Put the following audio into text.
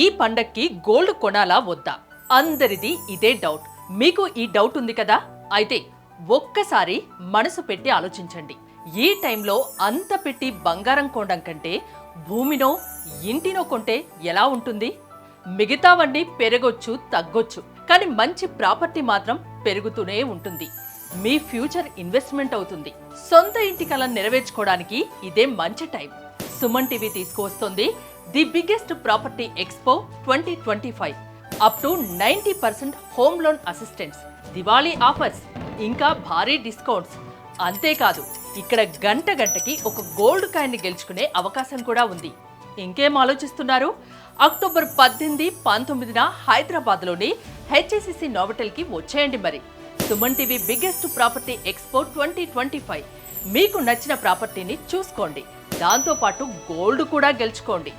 ఈ పండక్కి గోల్డ్ కొనాలా వద్దా? అందరిది ఇదే డౌట్. మీకు ఈ డౌట్ ఉంది కదా? అయితే ఒక్కసారి మనసు పెట్టి ఆలోచించండి. ఈ టైంలో అంత పెట్టి బంగారం కొనడం కంటే భూమినో ఇంటినో కొంటే ఎలా ఉంటుంది? మిగతావన్నీ పెరగొచ్చు, తగ్గొచ్చు, కానీ మంచి ప్రాపర్టీ మాత్రం పెరుగుతూనే ఉంటుంది. మీ ఫ్యూచర్ ఇన్వెస్ట్మెంట్ అవుతుంది. సొంత ఇంటి కల నెరవేర్చుకోవడానికి ఇదే మంచి టైం. సుమన్ టీవీ తీసుకువస్తుంది the biggest property expo 2025. Up to 90% home loan assistance, Diwali offers, ఇంకా భారీ డిస్కౌంట్స్. అంతేకాదు, ఇక్కడ గంటకి ఒక గోల్డ్ కాయిన్ గెలుచుకునే అవకాశం కూడా ఉంది. ఇంకేం ఆలోచిస్తున్నారు? అక్టోబర్ 18, 19న హైదరాబాద్లోని హెచ్ఎస్సిసి నోవటెల్కి వచ్చేయండి. మరి Suman TV biggest property expo 2025. మీకు నచ్చిన ప్రాపర్టీని చూసుకోండి, దాంతోపాటు గోల్డ్ కూడా గెలుచుకోండి.